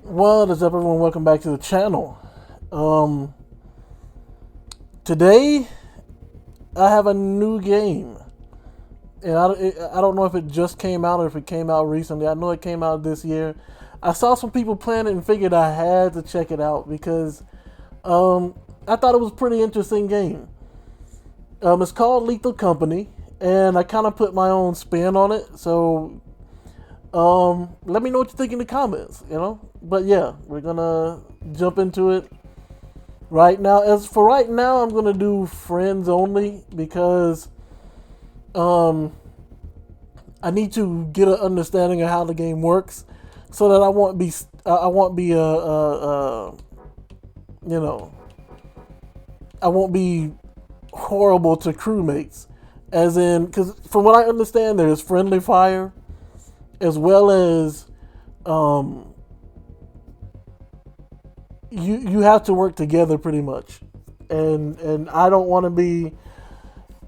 What is up, everyone? Welcome back to the channel. Today I have a new game, and I don't know if it just came out or if it came out recently. I know it came out this year. I saw some people playing it and figured I had to check it out because I thought it was a pretty interesting game. It's called Lethal Company, and I kind of put my own spin on it. So let me know what you think in the comments, But yeah, we're gonna jump into it right now. As for right now, I'm gonna do friends only because I need to get an understanding of how the game works, so that I won't be I won't be horrible to crewmates. As in, because from what I understand, there's friendly fire, as well as you have to work together pretty much, and I don't want to be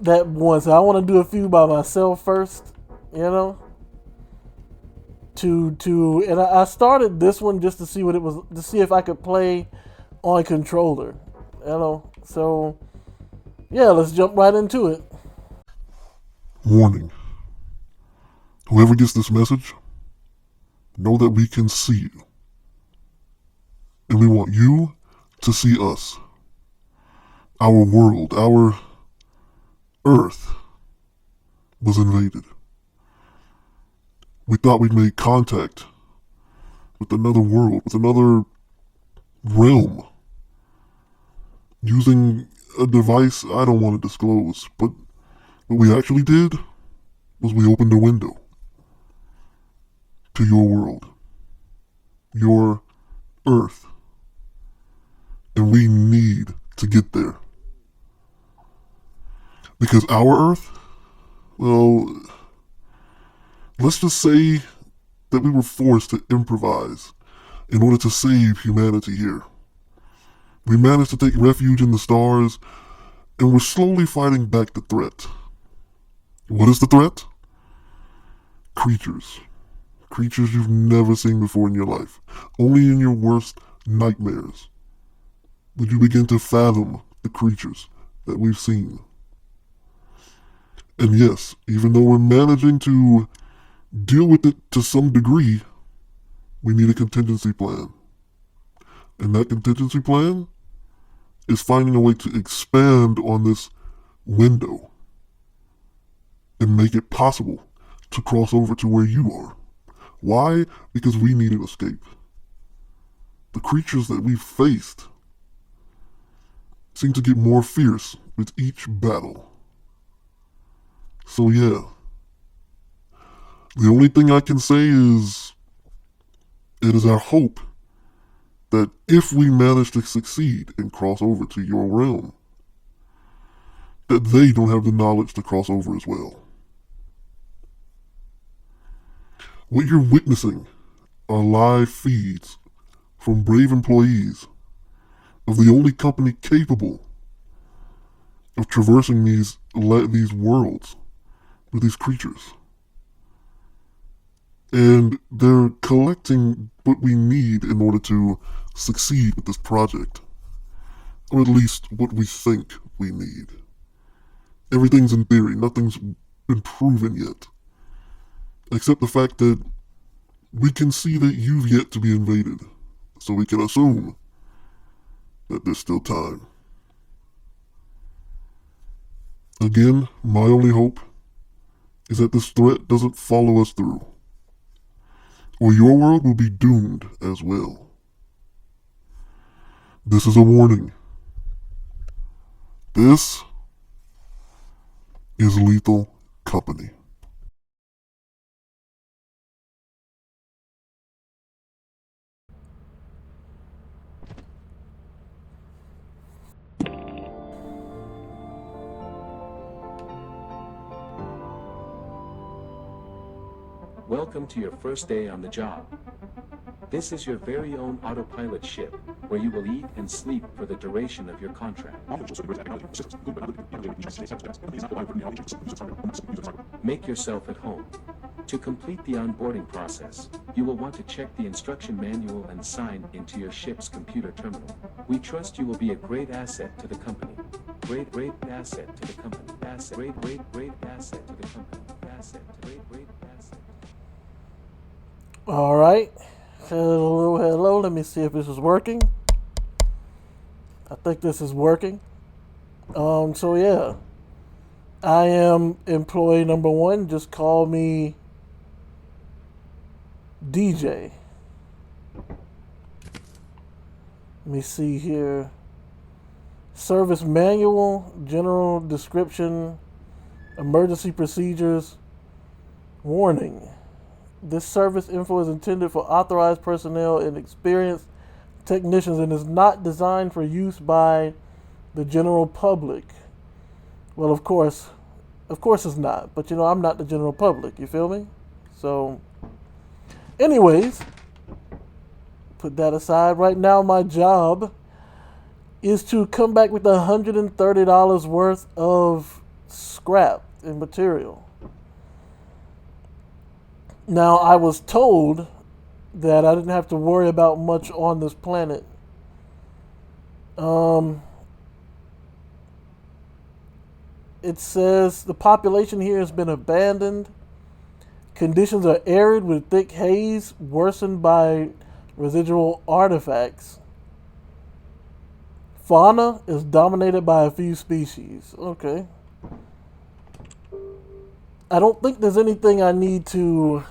that one, so I want to do a few by myself first, and I started this one just to see what it was, to see if I could play on controller, so yeah, let's jump right into it. Warning. Whoever gets this message, know that we can see you. And we want you to see us. Our world, our Earth was invaded. We thought we'd made contact with another world, with another realm, using a device I don't want to disclose, but what we actually did was we opened a window to your world, your Earth, and we need to get there. Because our Earth, well, let's just say that we were forced to improvise in order to save humanity here. We managed to take refuge in the stars, and we're slowly fighting back the threat. What is the threat? Creatures. Creatures you've never seen before in your life. Only in your worst nightmares would you begin to fathom the creatures that we've seen. And yes, even though we're managing to deal with it to some degree, we need a contingency plan. And that contingency plan is finding a way to expand on this window and make it possible to cross over to where you are. Why? Because we need an escape. The creatures that we've faced seem to get more fierce with each battle. So yeah, the only thing I can say is it is our hope that if we manage to succeed and cross over to your realm, that they don't have the knowledge to cross over as well. What you're witnessing are live feeds from brave employees of the only company capable of traversing these worlds with these creatures. And they're collecting what we need in order to succeed with this project. Or at least what we think we need. Everything's in theory, nothing's been proven yet. Except the fact that we can see that you've yet to be invaded, so we can assume that there's still time. Again, my only hope is that this threat doesn't follow us through, or your world will be doomed as well. This is a warning. This is Lethal Company. Welcome to your first day on the job. This is your very own autopilot ship, where you will eat and sleep for the duration of your contract. Make yourself at home. To complete the onboarding process, you will want to check the instruction manual and sign into your ship's computer terminal. We trust you will be a great asset to the company. Great asset to the company. Asset. Great asset to the company. Asset. Great asset. All right. Hello. Let me see if this is working. I think this is working. So yeah, I am employee number 1. Just call me DJ. Let me see here. Service manual, general description, emergency procedures, warning. This service info is intended for authorized personnel and experienced technicians and is not designed for use by the general public. Well, of course it's not. But I'm not the general public. You feel me? So, anyways, put that aside. Right now, my job is to come back with $130 worth of scrap and material. Now, I was told that I didn't have to worry about much on this planet. It says the population here has been abandoned. Conditions are arid with thick haze, worsened by residual artifacts. Fauna is dominated by a few species. Okay. I don't think there's anything I need to...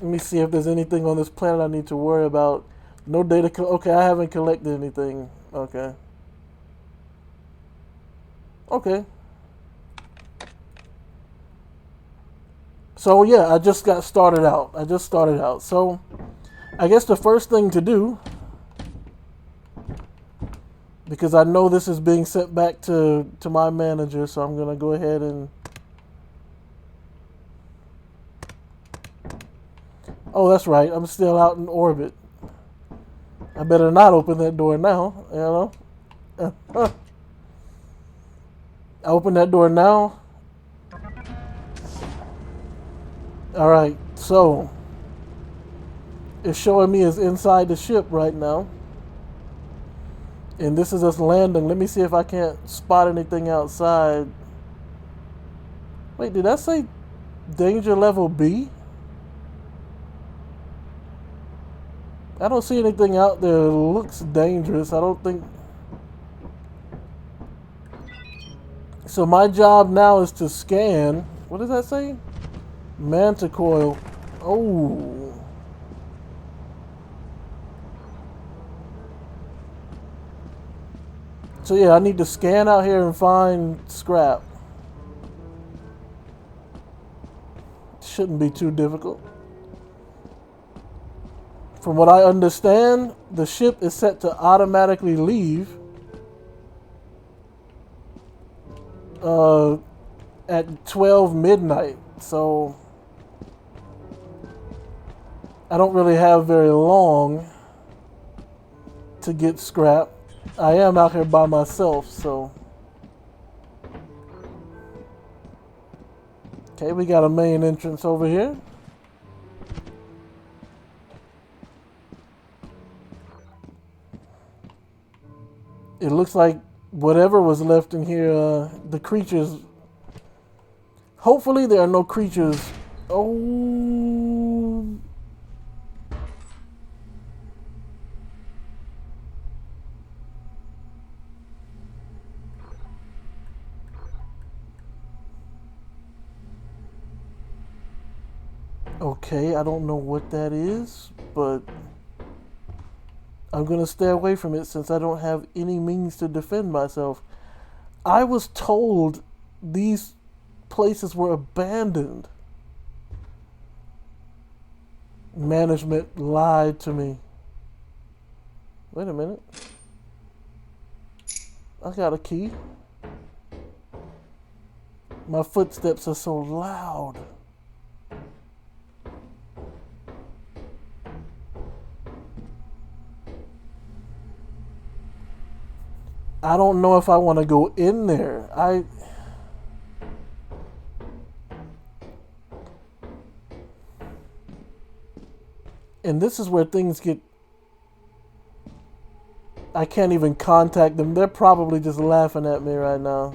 Let me see if there's anything on this planet I need to worry about. No data... Okay, I haven't collected anything. Okay. So yeah, I just got started out. So I guess the first thing to do, because I know this is being sent back to my manager, so I'm going to go ahead and... Oh, that's right. I'm still out in orbit. I better not open that door now, I open that door now. Alright, so it's showing me as inside the ship right now. And this is us landing. Let me see if I can't spot anything outside. Wait, did that say danger level B? I don't see anything out there that looks dangerous. I don't think... So my job now is to scan... What does that say? Manta coil. Oh. So yeah, I need to scan out here and find scrap. Shouldn't be too difficult. From what I understand, the ship is set to automatically leave at 12 midnight. So I don't really have very long to get scrap. I am out here by myself, so... Okay, we got a main entrance over here. It looks like whatever was left in here, the creatures... Hopefully there are no creatures... Oh... Okay, I don't know what that is, but I'm going to stay away from it since I don't have any means to defend myself. I was told these places were abandoned. Management lied to me. Wait a minute. I got a key. My footsteps are so loud. I don't know if I want to go in there. And this is where things get. I can't even contact them. They're probably just laughing at me right now.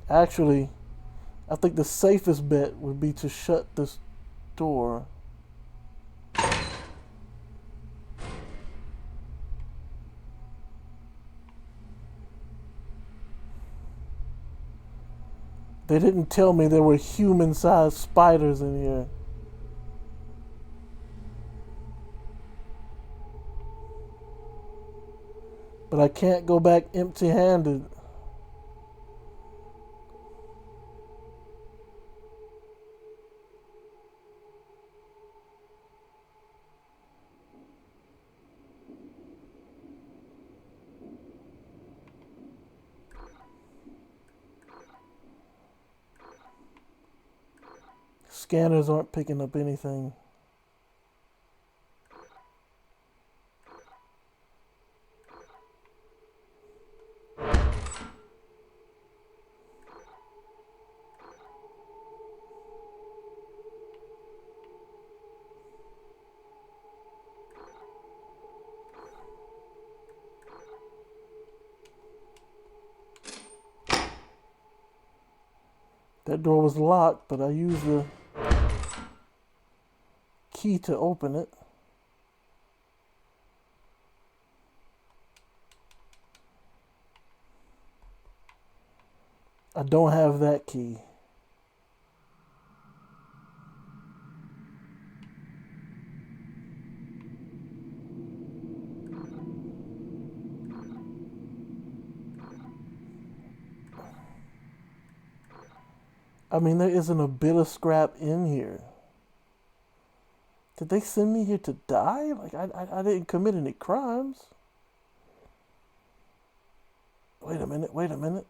Actually, I think the safest bet would be to shut this door. They didn't tell me there were human-sized spiders in here. But I can't go back empty-handed. Scanners aren't picking up anything. That door was locked, but I used the key to open it. I don't have that key. I mean, there isn't a bit of scrap in here. Did they send me here to die? Like, I didn't commit any crimes. Wait a minute, wait a minute.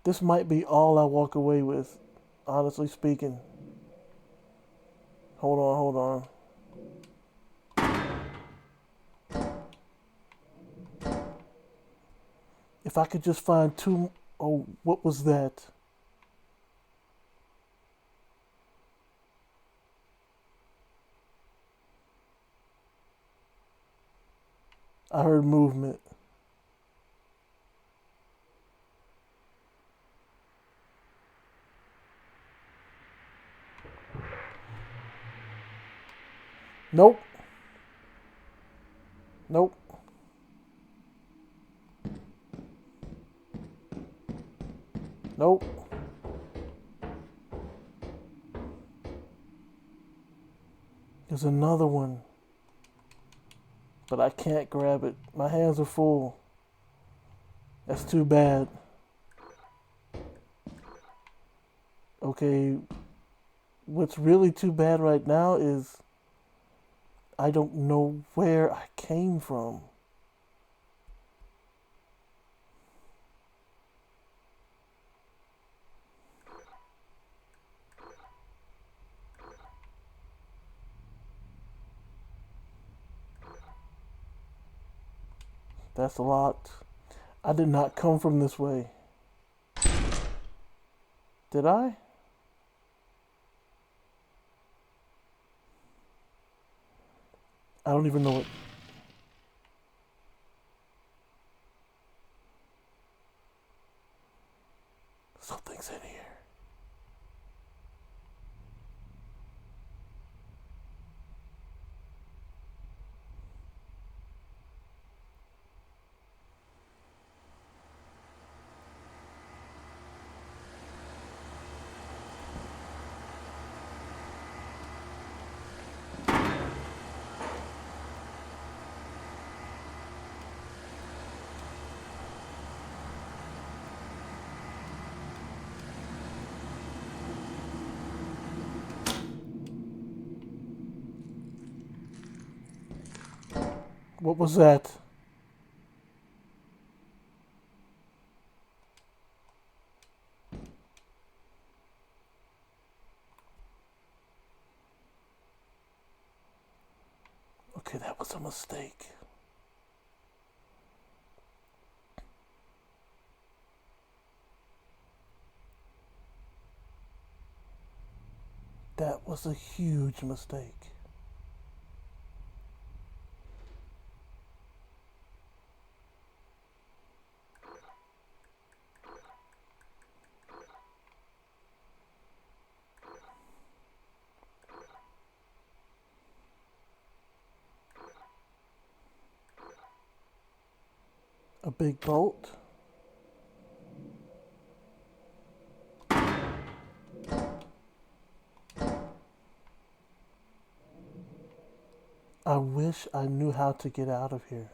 This might be all I walk away with, honestly speaking. Hold on, hold on. If I could just find two... Oh, what was that? I heard movement. Nope. Nope. Nope. There's another one. But I can't grab it. My hands are full. That's too bad. Okay. What's really too bad right now is I don't know where I came from. That's locked. I did not come from this way. Did I? I don't even know what... Something's in here. What was that? Okay, that was a mistake. That was a huge mistake. A big bolt. I wish I knew how to get out of here.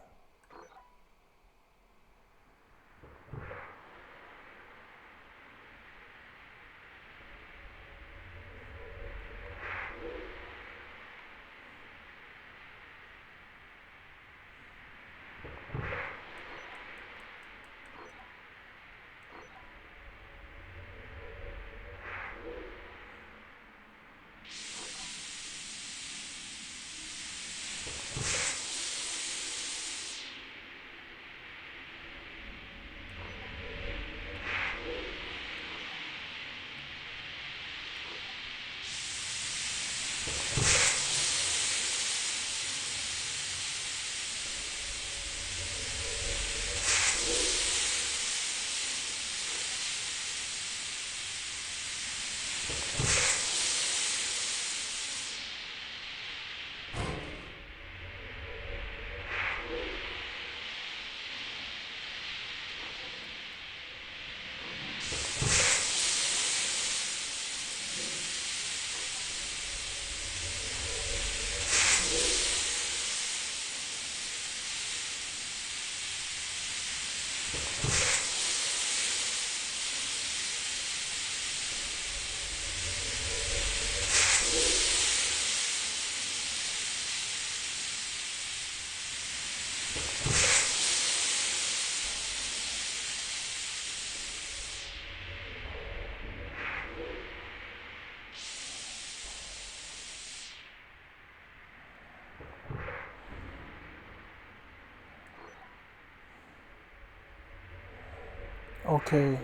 Okay.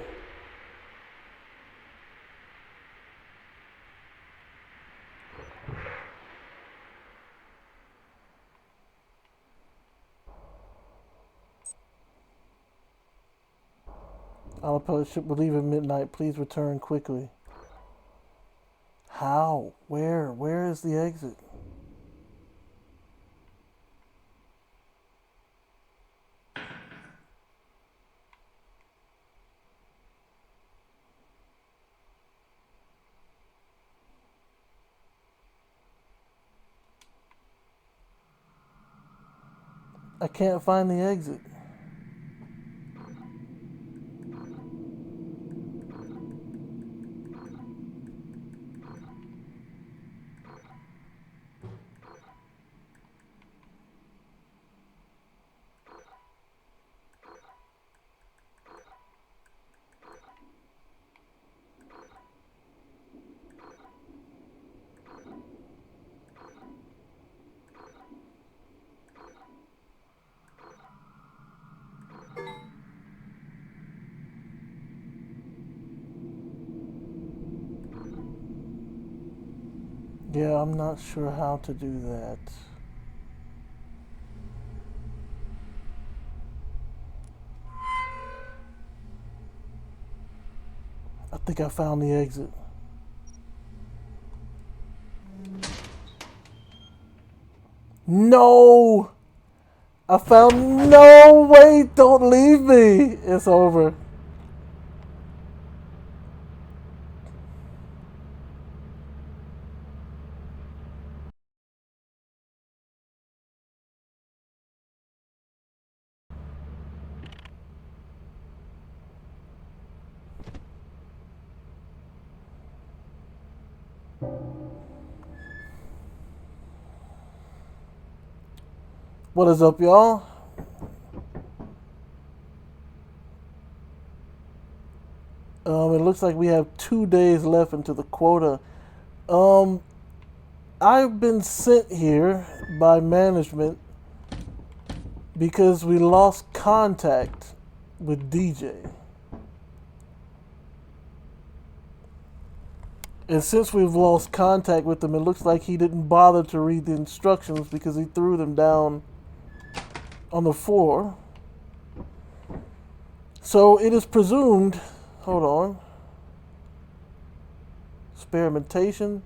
Autopilot ship will leave at midnight. Please return quickly. How? Where? Where is the exit? I can't find the exit. Yeah, I'm not sure how to do that. I think I found the exit. No! I found. No! Wait! Don't leave me! It's over. What is up, y'all? It looks like we have 2 days left into the quota. I've been sent here by management because we lost contact with DJ. And since we've lost contact with him, it looks like he didn't bother to read the instructions because he threw them down on the floor. So it is presumed, hold on, experimentation.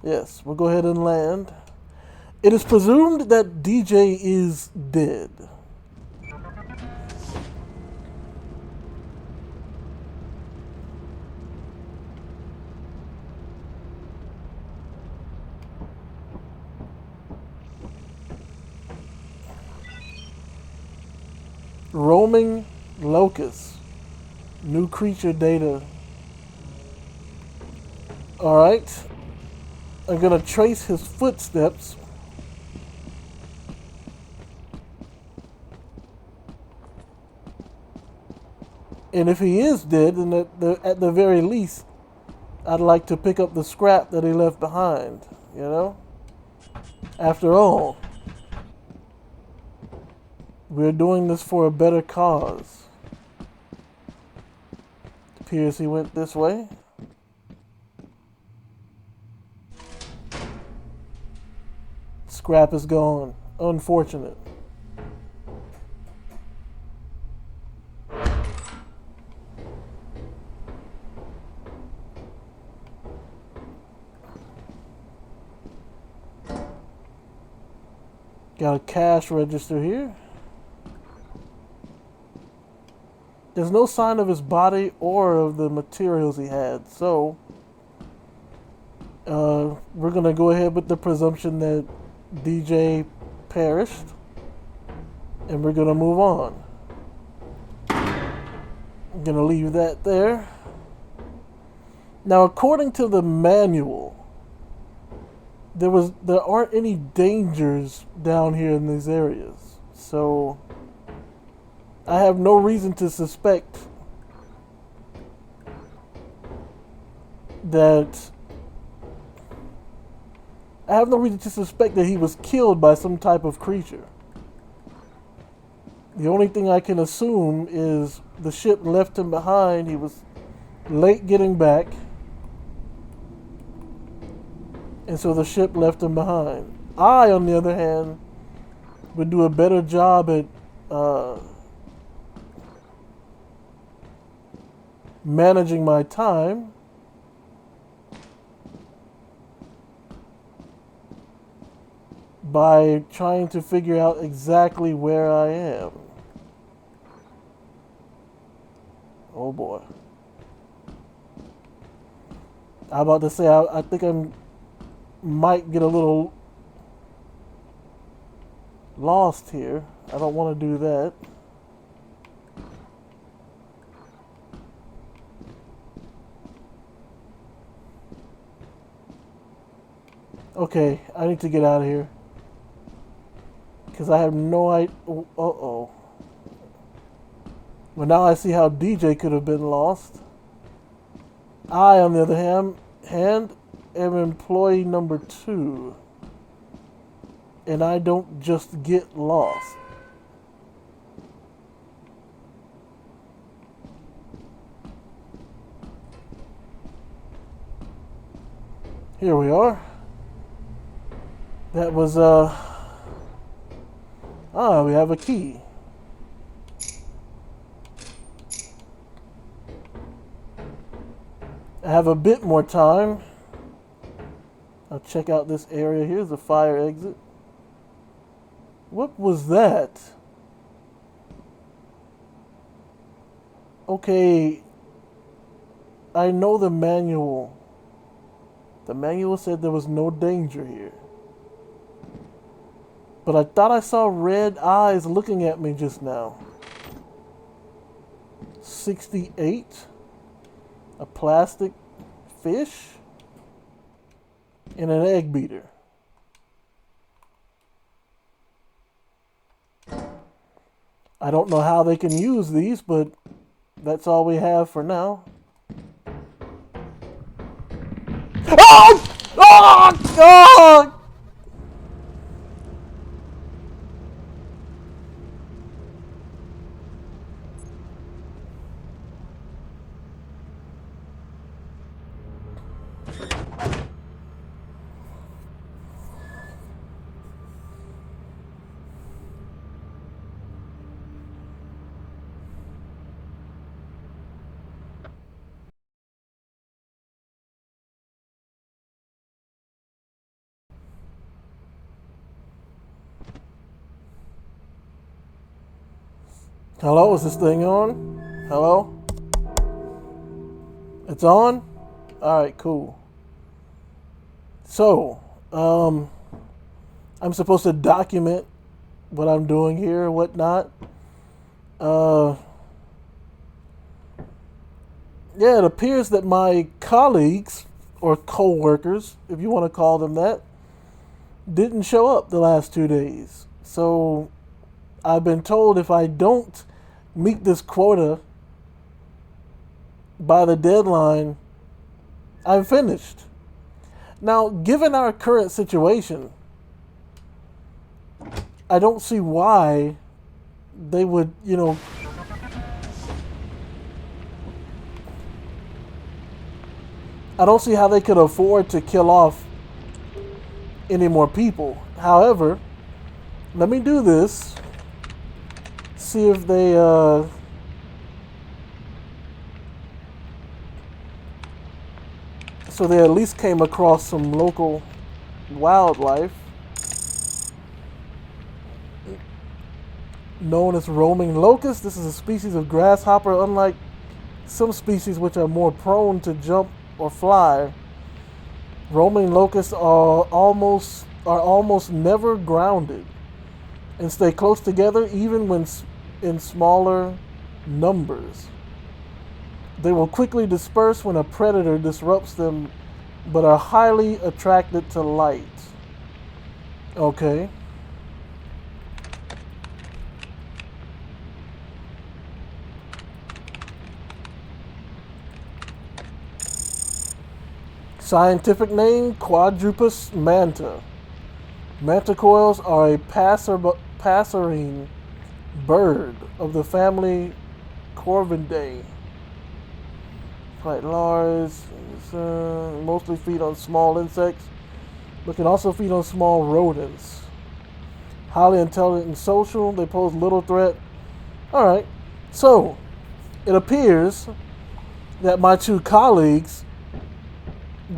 Yes, we'll go ahead and land. It is presumed that DJ is dead. Roaming locust. New creature data. Alright. I'm going to trace his footsteps. And if he is dead, then at the very least, I'd like to pick up the scrap that he left behind. You know? After all, we're doing this for a better cause. It appears he went this way. Scrap is gone. Unfortunate. Got a cash register here. There's no sign of his body or of the materials he had, so we're going to go ahead with the presumption that DJ perished, and we're going to move on. I'm going to leave that there. Now, according to the manual, there aren't any dangers down here in these areas, so I have no reason to suspect that he was killed by some type of creature. The only thing I can assume is the ship left him behind. He was late getting back, and so the ship left him behind. I, on the other hand, would do a better job at managing my time by trying to figure out exactly where I am. Oh boy. I'm about to say, I think I might get a little lost here. I don't want to do that. Okay, I need to get out of here. Because I have no idea. Uh-oh. Well, now I see how DJ could have been lost. I, on the other hand, am employee number 2. And I don't just get lost. Here we are. That was, we have a key. I have a bit more time. I'll check out this area. Here's the fire exit. What was that? Okay, I know the manual. The manual said there was no danger here. But I thought I saw red eyes looking at me just now. 68? A plastic fish? And an egg beater. I don't know how they can use these, but that's all we have for now. Oh! Oh! Oh! Hello, is this thing on? Hello? It's on? Alright, cool. So, I'm supposed to document what I'm doing here or whatnot. Yeah, it appears that my colleagues, or co-workers, if you want to call them that, didn't show up the last 2 days. So, I've been told if I don't meet this quota by the deadline, I'm finished. Now, given our current situation, I don't see why they would, I don't see how they could afford to kill off any more people. However, let me do this. See if they, so they at least came across some local wildlife known as roaming locust. This is a species of grasshopper, unlike some species which are more prone to jump or fly. Roaming locusts are almost never grounded and stay close together even when in smaller numbers. They will quickly disperse when a predator disrupts them, but are highly attracted to light. Okay. Scientific name, Quadrupus manta. Manticoils are a passerine bird of the family Corvidae. Quite large, mostly feed on small insects, but can also feed on small rodents. Highly intelligent and social, they pose little threat. Alright, so it appears that my two colleagues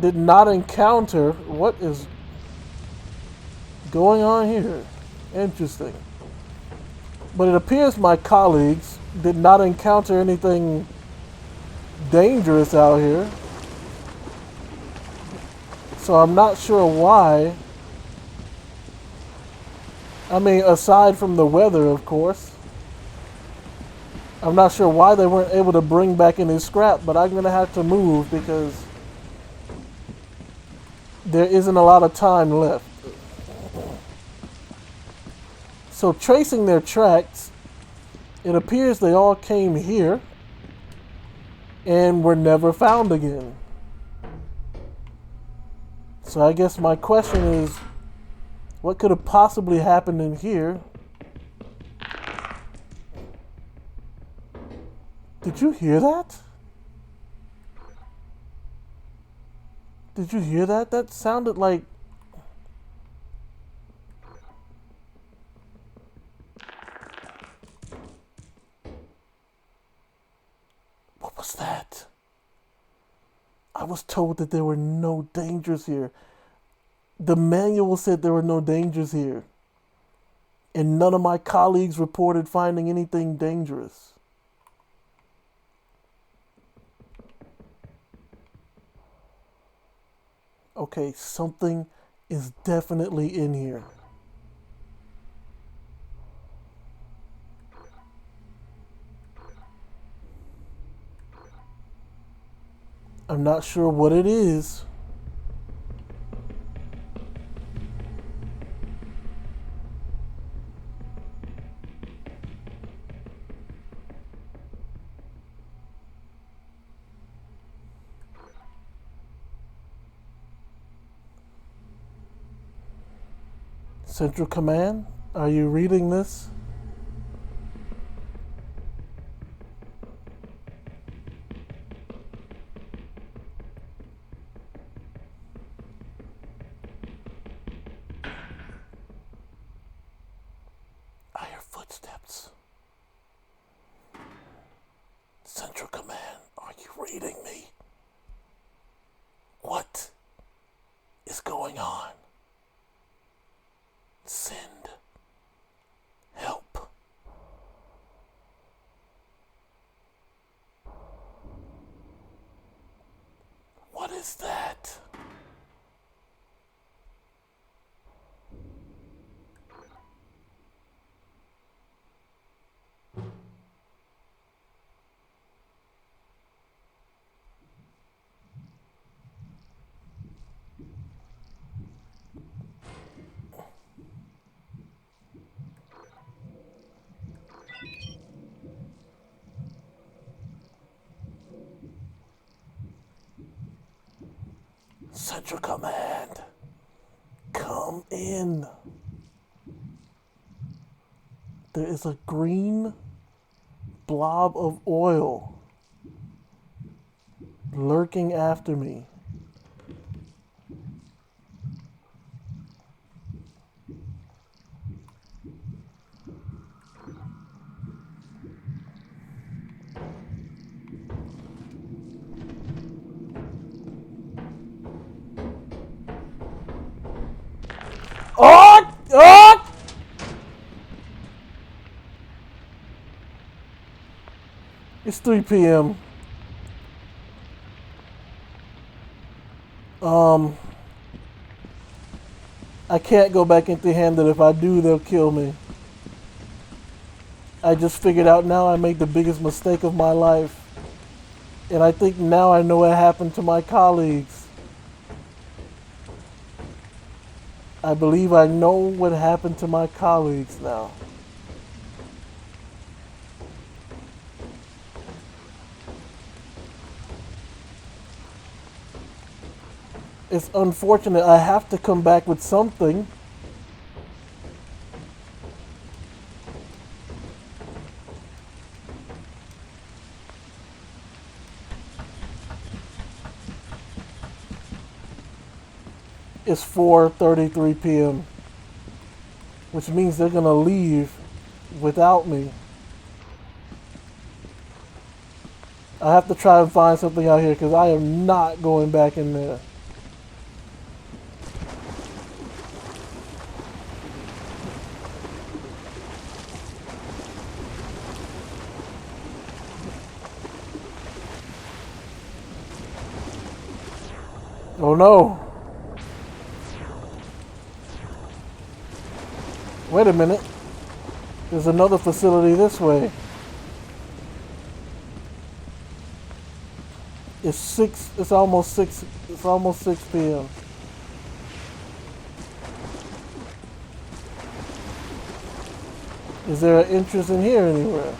did not encounter what is going on here. Interesting. But it appears my colleagues did not encounter anything dangerous out here. So I'm not sure why. I mean, aside from the weather, of course. I'm not sure why they weren't able to bring back any scrap, but I'm going to have to move because there isn't a lot of time left. So tracing their tracks, it appears they all came here and were never found again. So I guess my question is, what could have possibly happened in here? Did you hear that? Did you hear that? That sounded like... What was that? I was told that there were no dangers here. The manual said there were no dangers here. And none of my colleagues reported finding anything dangerous. Okay, something is definitely in here. I'm not sure what it is. Central Command, are you reading this? I hear footsteps. Central Command, are you reading me? What is going on? Send help. What is that? Central Command, come in. There is a green blob of oil lurking after me. Oh! Oh! It's 3 p.m. I can't go back empty-handed. If I do, they'll kill me. I just figured out now I made the biggest mistake of my life. And I think now I know what happened to my colleagues. I believe I know what happened to my colleagues now. It's unfortunate. I have to come back with something. It's 4:33 p.m., which means they're gonna leave without me. I have to try and find something out here because I am not going back in there. Oh no. Wait a minute. There's another facility this way. It's almost 6 p.m. Is there an entrance in here anywhere?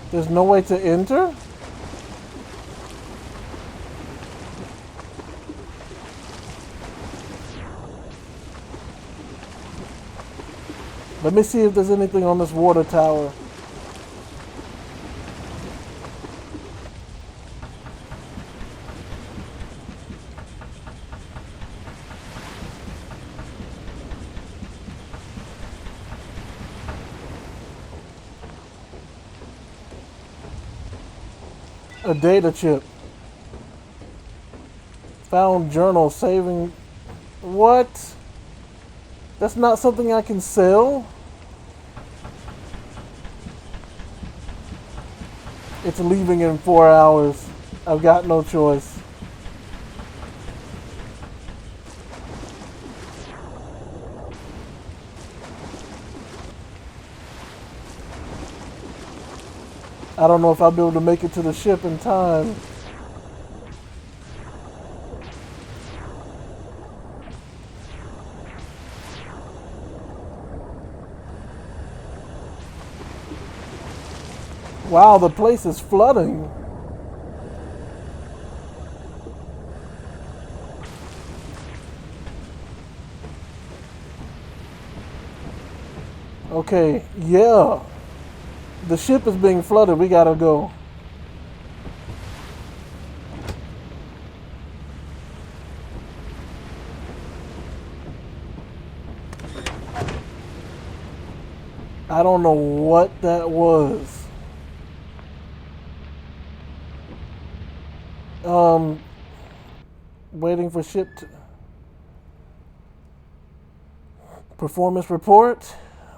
There's no way to enter? Let me see if there's anything on this water tower. A data chip. Found journal saving. What? That's not something I can sell? It's leaving in 4 hours. I've got no choice. I don't know if I'll be able to make it to the ship in time. Wow, the place is flooding. Okay, yeah. The ship is being flooded. We gotta go. I don't know what that was. Um, Waiting for ship to... Performance report?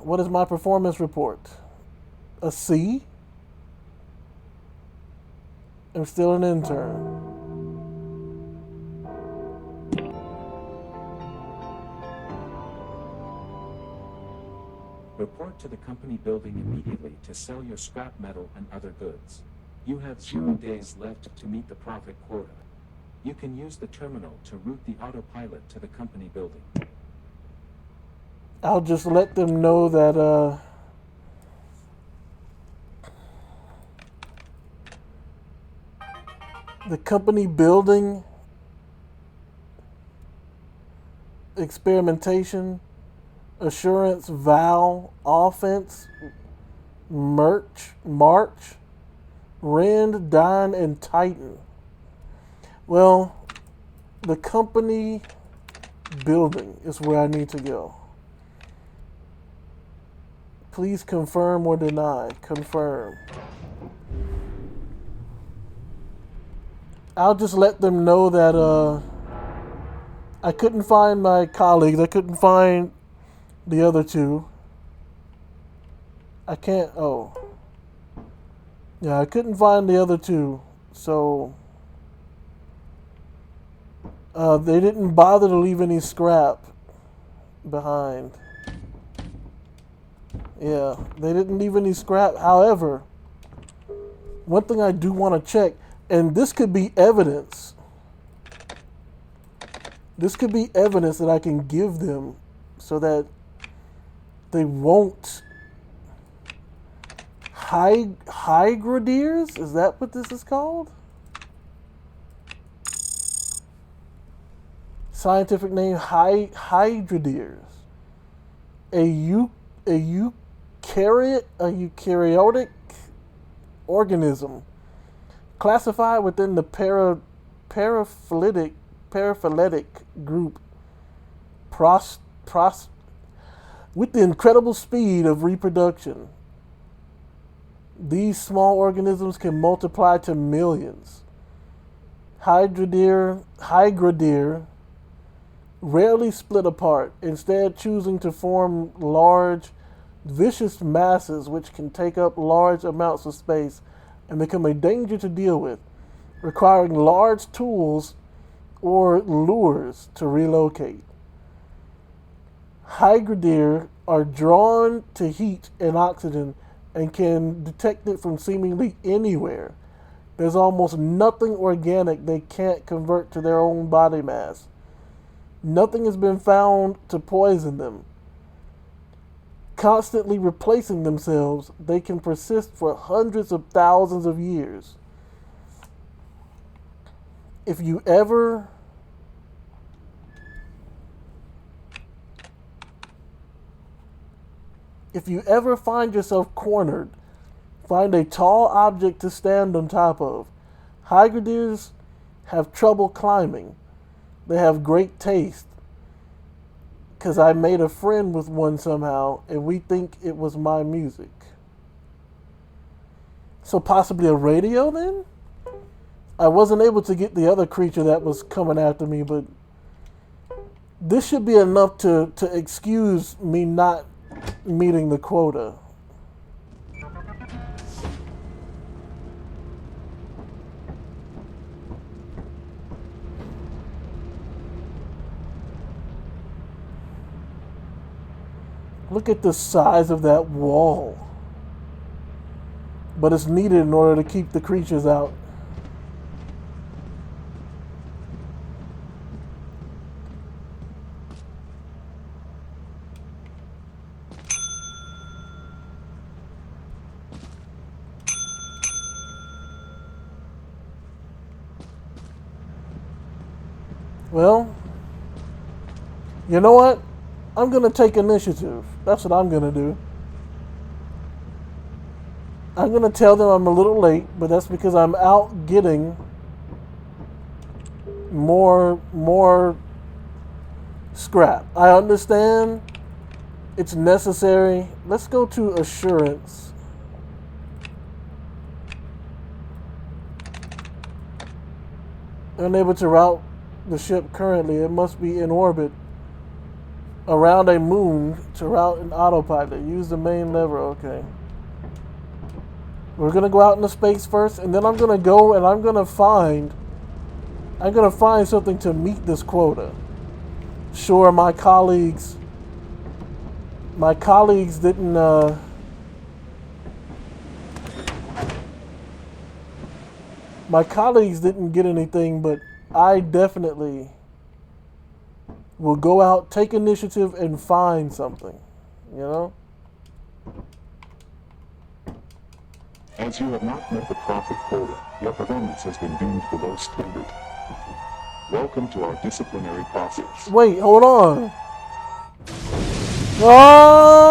What is my performance report? A C? I'm still an intern. Report to the company building immediately to sell your scrap metal and other goods. You have 0 days left to meet the profit quota. You can use the terminal to route the autopilot to the company building. I'll just let them know that, the company building experimentation, assurance, vow, offense, march, rend, dine, and titan. Well, the company building is where I need to go. Please confirm or deny. Confirm. I'll just let them know that I couldn't find my colleagues. I couldn't find the other two. I can't. Oh. Yeah, I couldn't find the other two. So. They didn't bother to leave any scrap behind. Yeah, they didn't leave any scrap. However, one thing I do want to check, and this could be evidence. This could be evidence that I can give them so that they won't. Hygradiers? Is that what this is called? Scientific name, hygradiers. A eukaryotic organism classified within the paraphyletic group with the incredible speed of reproduction. These small organisms can multiply to millions. Hygradier rarely split apart, instead choosing to form large, vicious masses which can take up large amounts of space and become a danger to deal with, requiring large tools or lures to relocate. Hygradier are drawn to heat and oxygen and can detect it from seemingly anywhere. There's almost nothing organic they can't convert to their own body mass. Nothing has been found to poison them. Constantly replacing themselves, they can persist for hundreds of thousands of years. If you ever find yourself cornered, find a tall object to stand on top of. Hygradiers have trouble climbing. They have great taste. Because I made a friend with one somehow, and we think it was my music. So possibly a radio then? I wasn't able to get the other creature that was coming after me, but this should be enough to excuse me not meeting the quota. Look at the size of that wall. But it's needed in order to keep the creatures out. Well, you know what? I'm going to take initiative. That's what I'm going to do. I'm going to tell them I'm a little late, but that's because I'm out getting more scrap. I understand it's necessary. Let's go to assurance. Unable to route the ship currently. It must be in orbit around a moon to route an autopilot. Use the main lever. Okay. We're gonna go out into space first, and then I'm gonna go and I'm gonna find something to meet this quota. Sure, my colleagues didn't get anything, but I definitely will go out, take initiative, and find something. You know? As you have not met the profit quota, your performance has been deemed below standard. Welcome to our disciplinary process. Wait, hold on. Oh!